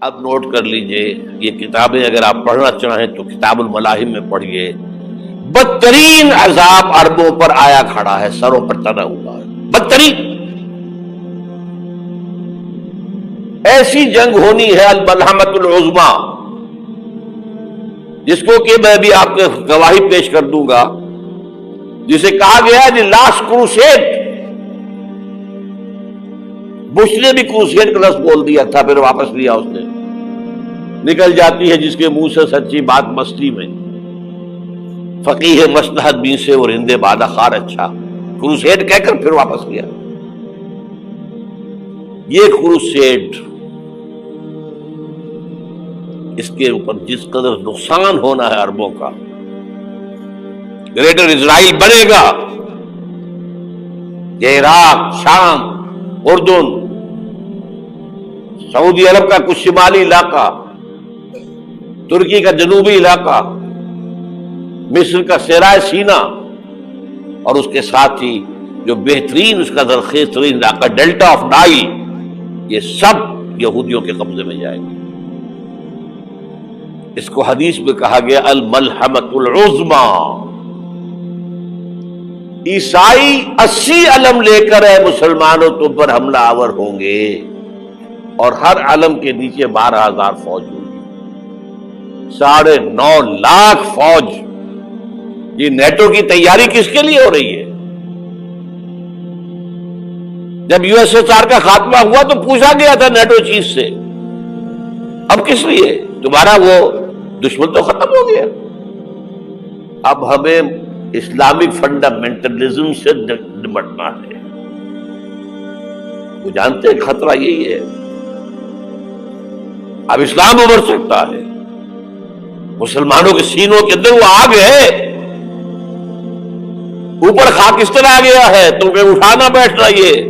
اب نوٹ کر لیجئے، یہ کتابیں اگر آپ پڑھنا چاہیں تو کتاب الملاحم میں پڑھیے۔ بدترین عذاب عربوں پر آیا کھڑا ہے، سروں پر تنا ہوا ہے، بدترین۔ ایسی جنگ ہونی ہے الملحمۃ العظمیٰ، جس کو کہ میں بھی آپ کو گواہی پیش کر دوں گا، جسے کہا گیا ہے دی لاسٹ کروسیڈ۔ بش نے بھی کروسیڈ کا لفظ بول دیا تھا، پھر واپس لیا اس نے۔ نکل جاتی ہے جس کے منہ سے سچی بات مستی میں، فقیہ مصلحت بین سے اور ہندے بادہ خار اچھا، کروسیڈ کہہ کر پھر واپس لیا۔ یہ کروسیڈ، اس کے اوپر جس قدر نقصان ہونا ہے عربوں کا، گریٹر اسرائیل بنے گا، یہ عراق، شام، اردن، سعودی عرب کا کچھ شمالی علاقہ، ترکی کا جنوبی علاقہ، مصر کا صحرائے سینا، اور اس کے ساتھ ہی جو بہترین اس کا زرخیز ترین علاقہ ڈیلٹا آف نائل، یہ سب یہودیوں کے قبضے میں جائے گا۔ اس کو حدیث میں کہا گیا الملحمۃ العظمیٰ۔ عیسائی 80 علم لے کر اے مسلمانوں تم پر حملہ آور ہوں گے، اور ہر علم کے نیچے 12,000 فوج ہوگی، 9.5 لاکھ فوج۔ یہ نیٹو کی تیاری کس کے لیے ہو رہی ہے؟ جب USSR کا خاتمہ ہوا تو پوچھا گیا تھا نیٹو چیف سے، اب کس لیے؟ تمہارا وہ دشمن تو ختم ہو گیا، اب ہمیں اسلامک فنڈامنٹلزم سے نمٹنا ہے۔ وہ جانتے ہیں خطرہ یہی ہے، اب اسلام ابھر سکتا ہے۔ مسلمانوں کے سینوں کے اندر وہ آگ ہے، اوپر خاک اس طرح آ گیا ہے تو کہ اٹھانا بیٹھ رہی ہے،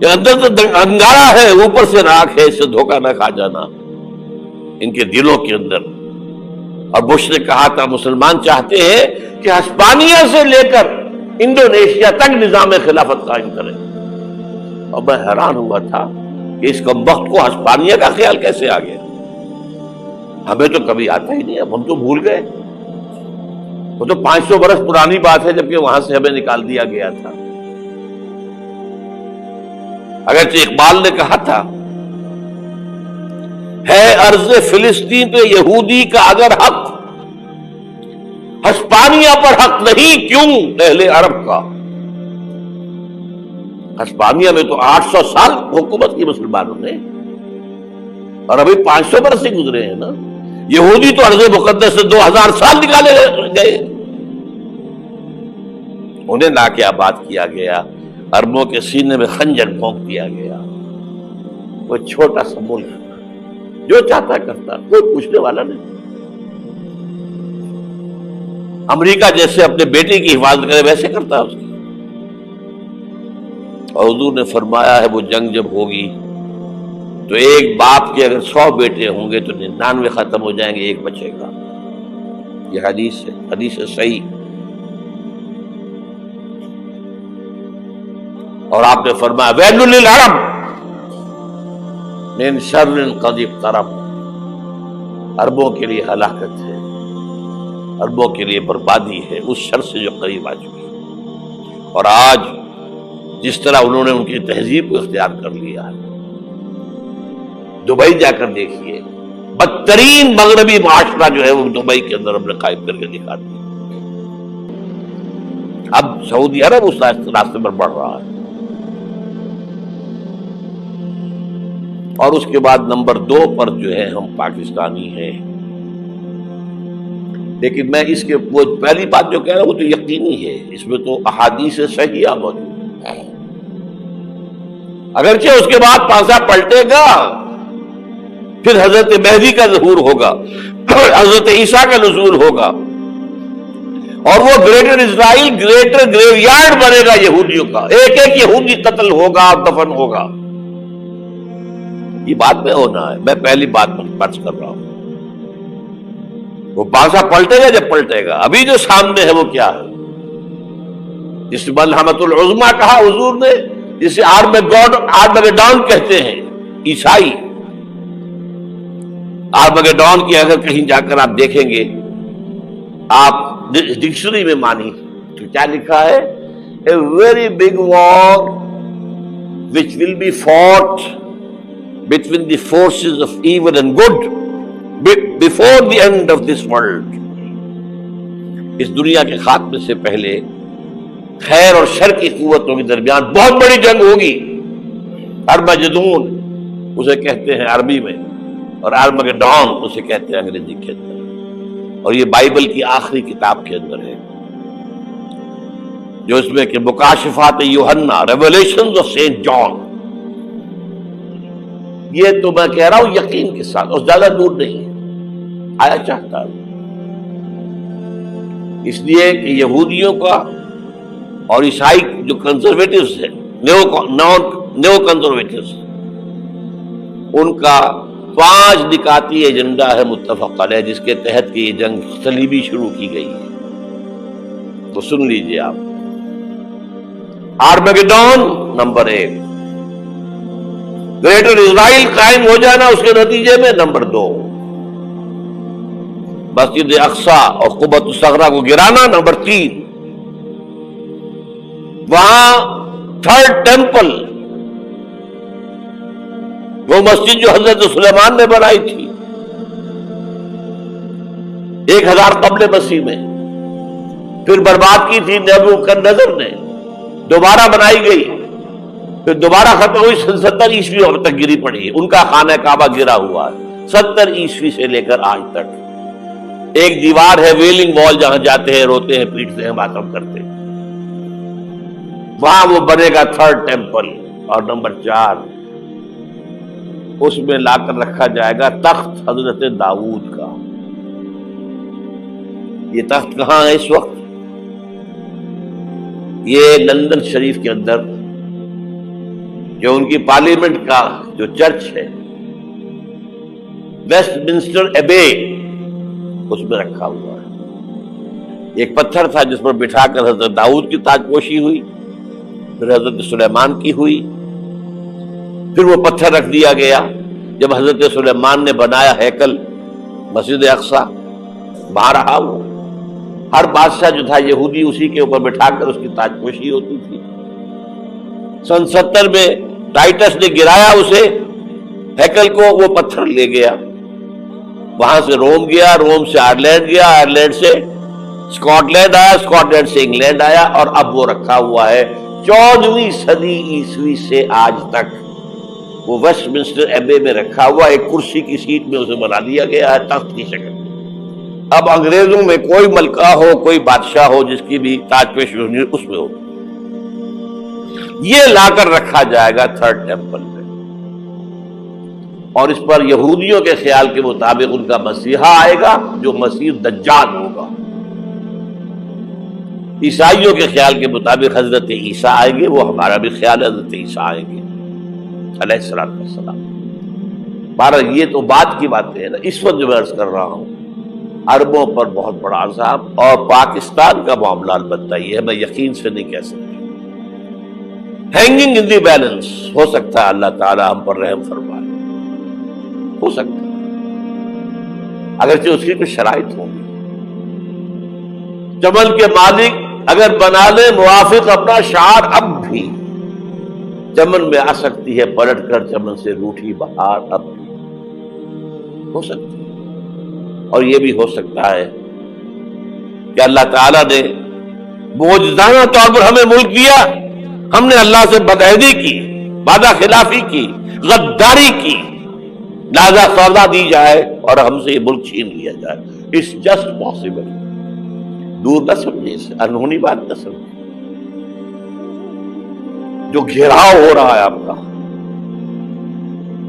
یہ اندر تو انگارا ہے، اوپر سے راکھ ہے، اس سے دھوکہ نہ کھا جانا ان کے دلوں کے اندر۔ اور بش نے کہا تھا مسلمان چاہتے ہیں کہ ہسپانیہ سے لے کر انڈونیشیا تک نظام خلافت قائم کریں، اور میں حیران ہوا تھا کہ اس کمبخت کو ہسپانیہ کا خیال کیسے آ گیا؟ ہمیں تو کبھی آتا ہی نہیں، اب ہم تو بھول گئے، وہ تو 500 برس پرانی بات ہے، جبکہ وہاں سے ہمیں نکال دیا گیا تھا۔ اگرچہ اقبال نے کہا تھا ہے ارض فلسطین پہ یہودی کا اگر حق، ہسپانیہ پر حق نہیں کیوں اہل عرب کا؟ ہسپانیہ میں تو 800 سال حکومت کی مسلمانوں نے، اور ابھی 500 برس سے گزرے ہیں نا۔ یہودی تو ارض مقدس سے 2000 سال نکالے گئے، انہیں لا کے آباد کیا گیا، عربوں کے سینے میں خنجر بھونک دیا گیا۔ وہ چھوٹا سا ملک جو چاہتا کرتا، کوئی پوچھنے والا نہیں۔ امریکہ جیسے اپنے بیٹے کی حفاظت کرے ویسے کرتا اس کی۔ اور حضور نے فرمایا ہے وہ جنگ جب ہوگی تو ایک باپ کے اگر 100 بیٹے ہوں گے تو 99 ختم ہو جائیں گے، ایک بچے گا۔ یہ حدیث ہے، حدیث ہے صحیح۔ اور آپ نے فرمایا ویل للعرب من شر قد اقترب، عربوں کے لیے ہلاکت ہے، عربوں کے لیے بربادی ہے اس شر سے جو قریب آ چکی ہے۔ اور آج جس طرح انہوں نے ان کی تہذیب کو اختیار کر لیا ہے، دبئی جا کر دیکھیے، بدترین مغربی معاشرہ جو ہے وہ دبئی کے اندر ہم نے قائم کر کے دکھا دیا۔ اب سعودی عرب اس راستے پر بڑھ رہا ہے۔ اور اس کے بعد نمبر 2 پر جو ہے ہم پاکستانی ہیں، لیکن میں اس کے وہ پہلی بات جو کہہ رہا ہوں وہ تو یقینی ہے، اس میں تو احادیث صحیحہ موجود ہے۔ اگرچہ اس کے بعد پانسا پلٹے گا، پھر حضرت مہدی کا ظہور ہوگا، حضرت عیسیٰ کا نزول ہوگا، اور وہ گریٹر اسرائیل گریٹر گریو یارڈ بنے گا یہودیوں کا، ایک ایک یہودی قتل ہوگا، دفن ہوگا۔ یہ بات میں ہونا ہے، میں پہلی بات فرض کر رہا ہوں۔ وہ پانسا پلٹے گا جب پلٹے گا، ابھی جو سامنے ہے وہ کیا ہے؟ جس ملحمۃ العظمیٰ کہا حضور نے، جسے آرمیگیڈون کہتے ہیں عیسائی، آرمگیڈون کی اگر کہیں جا کر آپ دیکھیں گے، آپ ڈکشنری میں مانی تو کیا لکھا ہے؟ A very big war which will be fought between the forces of evil and good before the end of this world. اس دنیا کے خاتمے سے پہلے خیر اور شر کی قوتوں کے درمیان بہت بڑی جنگ ہوگی. ارمجدون اسے کہتے ہیں عربی میں، اور آرمگیڈون اسے کہتے ہیں انگریزی کے اندر، اور یہ بائبل کی آخری کتاب کے اندر ہے، جو اس میں کہ مکاشفات یوحنا، ریولیشنز آف سینٹ جان. یہ تو میں کہہ رہا ہوں یقین کے ساتھ، اور زیادہ دور نہیں ہے، آیا چاہتا ہے. اس لیے کہ یہودیوں کا اور عیسائی جو کنزرویٹوز ہیں، نیو کنزرویٹوز، ان کا 5 نکاتی ایجنڈا ہے متفق علیہ، جس کے تحت کہ یہ جنگ صلیبی شروع کی گئی ہے. تو سن لیجئے آپ. آرمگیڈون نمبر 1، گریٹر اسرائیل قائم ہو جانا اس کے نتیجے میں نمبر 2، مسجد اقصی اور قبۃ الصغریٰ کو گرانا نمبر 3، وہاں 3rd ٹیمپل، وہ مسجد جو حضرت سلیمان نے بنائی تھی 1000 قبل مسیح میں، پھر برباد کی تھی نیبوکدنیزر نے، دوبارہ بنائی گئی، پھر دوبارہ ختم ہوئی 70 عیسوی تک گری پڑی. ان کا خانہ کعبہ گرا ہوا ہے 70 عیسوی سے لے کر آج تک. ایک دیوار ہے ویلنگ وال، جہاں جاتے ہیں، روتے ہیں، پیٹتے ہیں، ماتم کرتے ہیں، وہاں وہ بنے گا 3rd ٹیمپل. اور نمبر 4، اس میں لا کر رکھا جائے گا تخت حضرت داؤد کا. یہ تخت کہاں ہے اس وقت؟ یہ لندن شریف کے اندر جو ان کی پارلیمنٹ کا جو چرچ ہے، ویسٹ منسٹر ایبے، اس میں رکھا ہوا ہے. ایک پتھر تھا جس پر بٹھا کر حضرت داؤد کی تاج پوشی ہوئی، پھر حضرت سلیمان کی ہوئی، پھر وہ پتھر رکھ دیا گیا جب حضرت سلیمان نے بنایا ہیکل مسجد اقصی. وہاں رہا وہ. ہر بادشاہ جو تھا یہودی اسی کے اوپر بٹھا کر اس کی تاج پوشی ہوتی تھی. سن 70 میں ٹائٹس نے گرایا اسے، ہیکل کو، وہ پتھر لے گیا، وہاں سے روم گیا، روم سے آئرلینڈ گیا، آئرلینڈ سے اسکاٹ لینڈ آیا، اسکاٹ لینڈ سے انگلینڈ آیا، اور اب وہ رکھا ہوا ہے 14ویں صدی عیسوی سے آج تک. وہ ویسٹ منسٹر ایبے میں رکھا ہوا، ایک کرسی کی سیٹ میں اسے بنا دیا گیا ہے تخت کی شکل. اب انگریزوں میں کوئی ملکہ ہو، کوئی بادشاہ ہو جس کی بھی تاج پوشی ہونی اس میں ہو، یہ لا کر رکھا جائے گا 3rd ٹیمپل میں. اور اس پر یہودیوں کے خیال کے مطابق ان کا مسیحا آئے گا جو مسیح دجال ہوگا. عیسائیوں کے خیال کے مطابق حضرت عیسیٰ آئیں گے، وہ ہمارا بھی خیال ہے حضرت عیسیٰ آئیں گے علیہ السلام. بہرحال یہ تو بعد کی باتیں ہیں نا. اس وقت جو میں عرض کر رہا ہوں، عربوں پر بہت بڑا عذاب، اور پاکستان کا معاملہ البتہ یہ ہے، میں یقین سے نہیں کہہ سکتا. ہینگنگ ان دی بیلنس، ہو سکتا ہے اللہ تعالیٰ ہم پر رحم فرمائے، ہو سکتا ہے، اگرچہ اس کی کچھ شرائط ہوں گی. چمن کے مالک اگر بنا لے موافق اپنا شعار، اب بھی چمن میں آ سکتی ہے پلٹ کر چمن سے روٹھی بہار، اب بھی ہو سکتی ہے. اور یہ بھی ہو سکتا ہے کہ اللہ تعالیٰ نے معجزانہ طور پر ہمیں ملک دیا، ہم نے اللہ سے بدعہدی کی، وعدہ خلافی کی، غداری کی، لہذا سودا دی جائے اور ہم سے یہ ملک چھین لیا جائے. It's just possible. دور نہ سمجھے اسے، انہونی بات نہ سمجھے. جو گھیراؤ ہو رہا ہے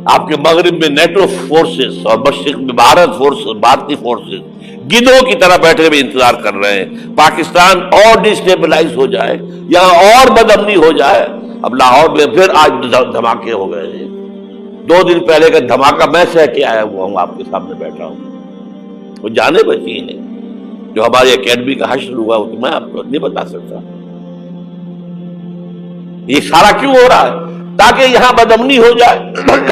آپ کے مغرب میں نیٹو فورسز اور مشرق میں بھارتی فورسز گدھوں کی طرح بیٹھے ہوئے انتظار کر رہے ہیں پاکستان اور ڈسٹیبلائز ہو جائے، یہاں اور بدامنی ہو جائے. اب لاہور میں پھر آج دھماکے ہو گئے ہیں. 2 دن پہلے کا دھماکہ میں سہ کے آیا ہوا ہوں، آپ کے سامنے بیٹھا ہوں. وہ جانے بچی ہیں جو ہماری اکیڈمی کا حشر ہوا، وہ تو میں آپ کو نہیں بتا سکتا. یہ سارا کیوں ہو رہا ہے؟ تاکہ یہاں بدامنی ہو جائے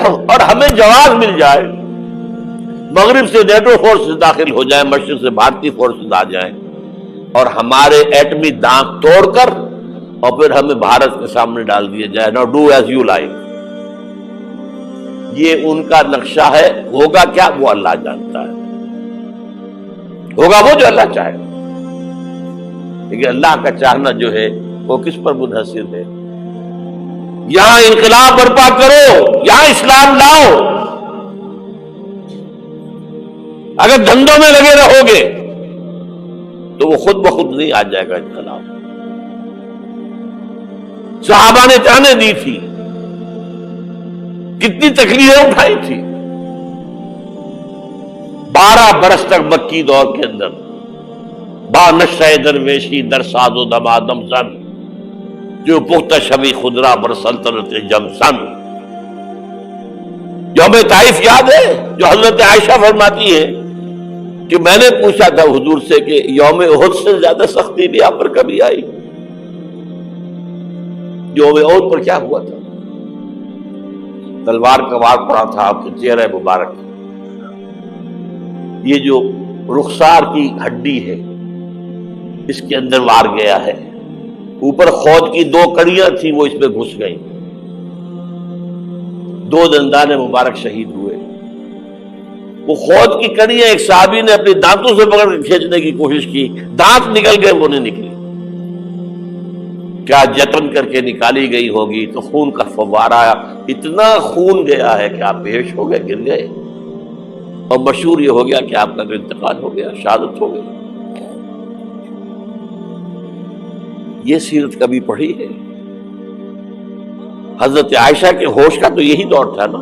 اور ہمیں جواز مل جائے. مغرب سے نیٹو فورسز داخل ہو جائیں، مشرق سے بھارتی فورسز آ جائیں اور ہمارے ایٹمی دانت توڑ کر اور پھر ہمیں بھارت کے سامنے ڈال دیا جائے، نو ڈو ایز یو لائک. یہ ان کا نقشہ ہے. ہوگا کیا وہ اللہ جانتا ہے، ہوگا وہ جو اللہ چاہے. لیکن اللہ کا چاہنا جو ہے وہ کس پر منحصر ہے؟ یہاں انقلاب برپا کرو، یہاں اسلام لاؤ. اگر دھندوں میں لگے رہو گے تو وہ خود بخود نہیں آ جائے گا انقلاب. صحابہ نے جانیں دی تھی، کتنی تکلیفیں اٹھائی تھی. 12 برس تک مکی دور کے اندر با نشہ درویشی در ساز و دمادم زن جو پختہ شبی خدرا بر سلطنت جم سن. یوم طائف یاد ہے جو حضرت عائشہ فرماتی ہے کہ میں نے پوچھا تھا حضور سے کہ یوم احد سے زیادہ سختی بھی آپ پر کبھی آئی؟ یوم احد پر کیا ہوا تھا؟ تلوار کا وار پڑا تھا آپ کے چہرہ مبارک. یہ جو رخسار کی ہڈی ہے اس کے اندر وار گیا ہے. اوپر خود کی 2 کڑیاں تھیں وہ اس میں گھس گئیں. 2 دندان مبارک شہید ہوئے. وہ خود کی کڑیاں ایک صحابی نے اپنے دانتوں سے پکڑ کے کھینچنے کی کوشش کی، دانت نکل گئے، وہ نہیں نکلی. کیا جتن کر کے نکالی گئی ہوگی تو خون کا فوارہ آیا، اتنا خون گیا ہے کہ آپ بے ہوش ہو گئے، گر گئے. اور مشہور یہ ہو گیا کہ آپ کا انتقال ہو گیا، شہادت ہو گئی. یہ سیرت کبھی پڑھی ہے؟ حضرت عائشہ کے ہوش کا تو یہی دور تھا نا.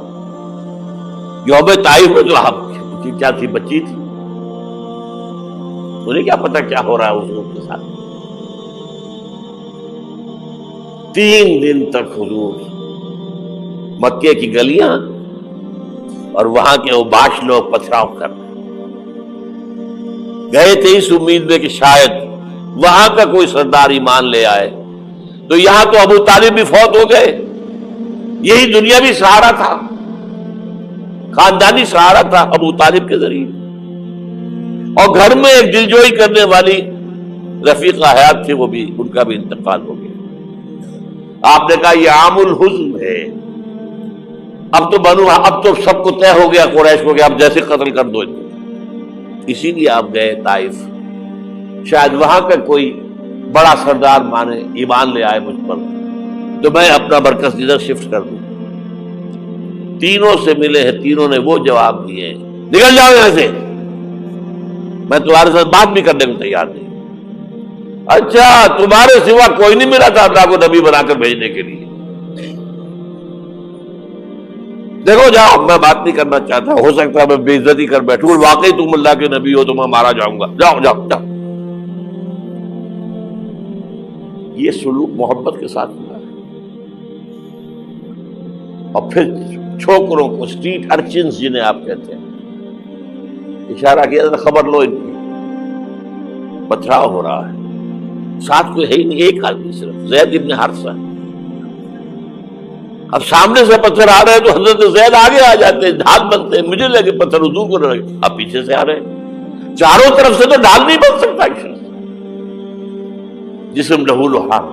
یوم طائف میں جو آپ کی کیا تھی، بچی تھی، انہیں کیا پتا کیا ہو رہا ہے اس لوگ کے ساتھ. 3 دن تک حضور مکے کی گلیاں اور وہاں کے اوباش لوگ پتھراؤ کر گئے تھے اس امید میں کہ شاید وہاں کا کوئی سردار ایمان لے آئے. تو یہاں تو ابو طالب بھی فوت ہو گئے. یہی دنیا بھی سہارا تھا، خاندانی سہارا تھا ابو طالب کے ذریعے. اور گھر میں ایک دلجوئی کرنے والی رفیقہ حیات تھی، وہ بھی، ان کا بھی انتقال ہو گیا. آپ نے کہا یہ عام الحزن ہے. اب تو سب کو طے ہو گیا قریش کو کہ آپ جیسے قتل کر دو. اسی لیے آپ گئے طائف، شاید وہاں کا کوئی بڑا سردار مانے ایمان لے آئے مجھ پر تو میں اپنا مرکز ادھر شفٹ کر دوں. تینوں سے ملے ہیں، تینوں نے وہ جواب دیے ہیں، نکل جاؤ یہاں سے، میں تمہارے ساتھ بات بھی کرنے کو تیار نہیں. اچھا تمہارے سوا کوئی نہیں ملا تھا اللہ کو نبی بنا کر بھیجنے کے لیے؟ دیکھو جاؤ، میں بات نہیں کرنا چاہتا، ہو سکتا ہے میں بے عزتی کر بیٹھوں، واقعی تم اللہ کے نبی ہو تو میں مارا جاؤں گا، جاؤ جاؤ جاؤ. یہ سلوک محبت کے ساتھ ہوا ہے. اور پھر چھوکروں کو، اسٹریٹ ارچنز جنہیں آپ کہتے ہیں، اشارہ کیا تھا خبر لو ان کی، پتھراؤ ہو رہا ہے. ساتھ کوئی ہے ہی نہیں، ایک آدمی صرف، زید ابن حارثہ. اب سامنے سے پتھر آ رہے ہیں تو حضرت زید آگے آ جاتے ہیں، ڈھال بنتے ہیں، مجھے لگے پتھر حضور کو لگے، اب پیچھے سے آ رہے ہیں. چاروں طرف سے تو ڈھال نہیں بن سکتا. جسم لہو لہاب،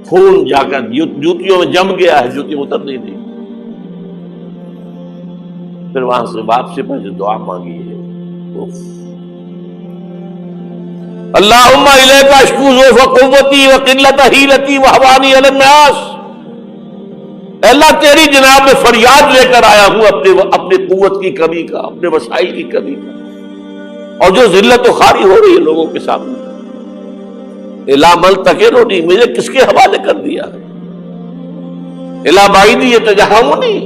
خون جا کر جوتیوں میں جم گیا ہے، جوتی اتر نہیں دی. پھر وہاں سے واپسی پر جو دعا مانگی ہے، اللہم الیک اشکو ضعف قوتی وقلت حیلتی وہوانی علی الناس. اللہ تیری جناب میں فریاد لے کر آیا ہوں اپنی قوت کی کمی کا، اپنے وسائل کی کمی کا، اور جو ذلت و خواری ہو رہی ہے لوگوں کے سامنے. الا ملتقننی، مجھے کس کے حوالے کر دیا ہے؟ الا بعیدی یتجہمنی،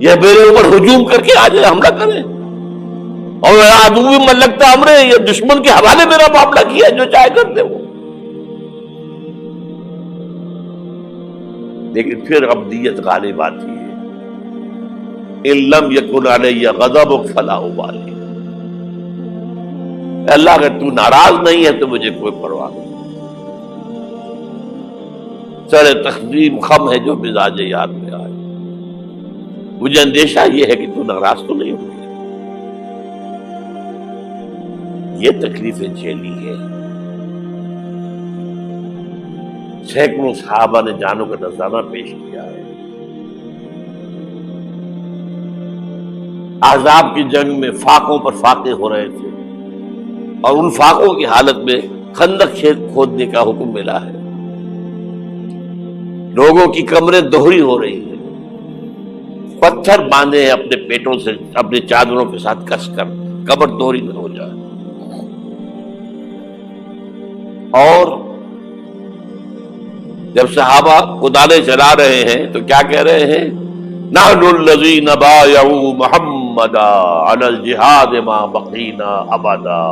یہ میرے اوپر ہجوم کر کے آ جائے، حملہ کرے. اور عدو من لگتا امرے، یہ دشمن کے حوالے میرا معاملہ کیا، جو چاہے کرتے وہ. لیکن پھر عبدیت غالب آتی ہے. ان لم یکن علی غضبک فلا ابالی. اللہ اگر تو ناراض نہیں ہے تو مجھے کوئی پرواہ نہیں. سر تقدیم خم ہے جو مزاج یاد میں آئے. مجھے اندیشہ یہ ہے کہ تو ناراض تو نہیں ہوگی. یہ تکلیفیں جھیلی ہے. سینکڑوں صحابہ نے جانوں کا نذرانہ پیش کیا ہے. احزاب کی جنگ میں فاقوں پر فاقے ہو رہے تھے اور ان فاقوں کی حالت میں خندق کھودنے کا حکم ملا ہے. لوگوں کی کمریں دوہری ہو رہی ہیں. پتھر باندھے ہیں اپنے پیٹوں سے اپنے چادروں کے ساتھ کس کر قبر دوہری نہ ہو جائے. اور جب صحابہ کدالیں چلا رہے ہیں تو کیا کہہ رہے ہیں؟ نحن الذین بایعوا محمدا علی الجہاد ما بقینا ابدا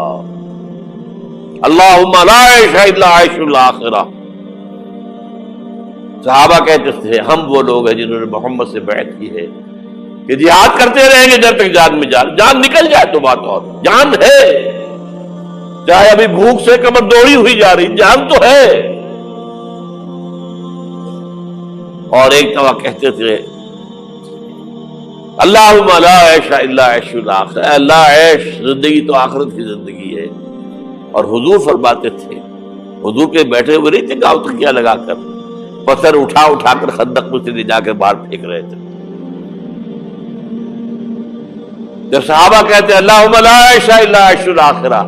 اللہم لا عیش الا عیش الاخرہ. صحابہ کہتے تھے ہم وہ لوگ ہیں جنہوں نے محمد سے بیعت کی ہے کہ جہاد کرتے رہیں گے جب تک جان میں جان نکل جائے تو بات اور جان ہے. چاہے ابھی بھوک سے کمر دوڑی ہوئی جا رہی جان تو ہے. اور ایک دفعہ کہتے تھے اللہم لا عیش الا عیش الاخرہ، اے اللہ عیش زندگی تو آخرت کی زندگی ہے. اور حضور فرماتے تھے، حضور کے بیٹھے ہوئے نہیں تھے گاؤں تکیہ لگا کر، پتھر اٹھا اٹھا کر خندق میں سے لے جا کر باہر پھینک رہے تھے. جب صحابہ کہتے ہیں اللہم لا عیش الا عیش الاخرہ،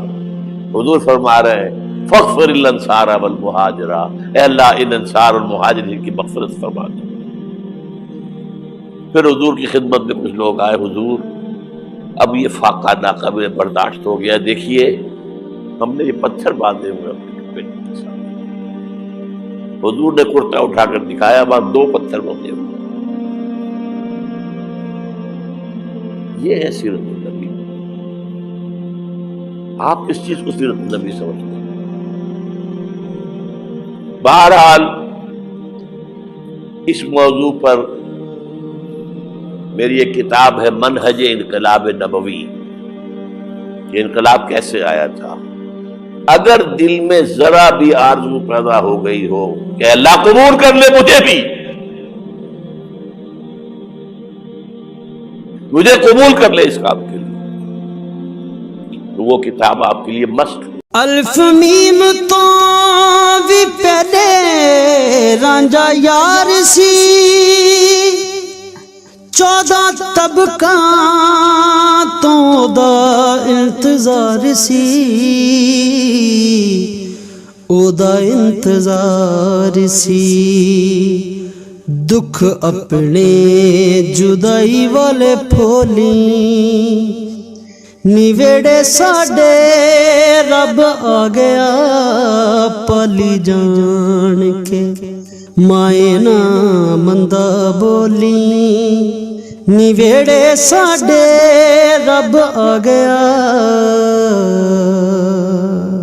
حضور فرما رہے ہیں فاغفر الانصار والمہاجر، اے اللہ ان انصار اور مہاجرین کی مغفرت فرما دے. پھر حضور کی خدمت میں کچھ لوگ آئے، حضور اب یہ فاقہ ناقابل برداشت ہو گیا، دیکھیے ہم نے یہ پتھر باندھے ہوئے اپنے پیٹوں کے ساتھ. حضور نے کرتا اٹھا کر دکھایا، وہاں 2 پتھر بندھے ہوئے. یہ ہے سیرت النبی. آپ کس چیز کو سیرت النبی سمجھتے ہیں؟ بہرحال اس موضوع پر میری ایک کتاب ہے منہج انقلاب نبوی. یہ انقلاب کیسے آیا تھا؟ اگر دل میں ذرا بھی آرزو پیدا ہو گئی ہو کہ اللہ قبول کر لے مجھے قبول کر لے اس کام کے لیے، تو وہ کتاب آپ کے لیے مست. الف میم تو بھی پہلے رانجا یار سی، 14 طبقاں تو دا انتظار سی، او دا انتظار سی. دکھ اپنے جدائی والے پھولی، نیویڑے ساڈے رب آ گیا پالی جان کے، مائے نا مندہ بولی، نیویڑے ساڈے رب آ گیا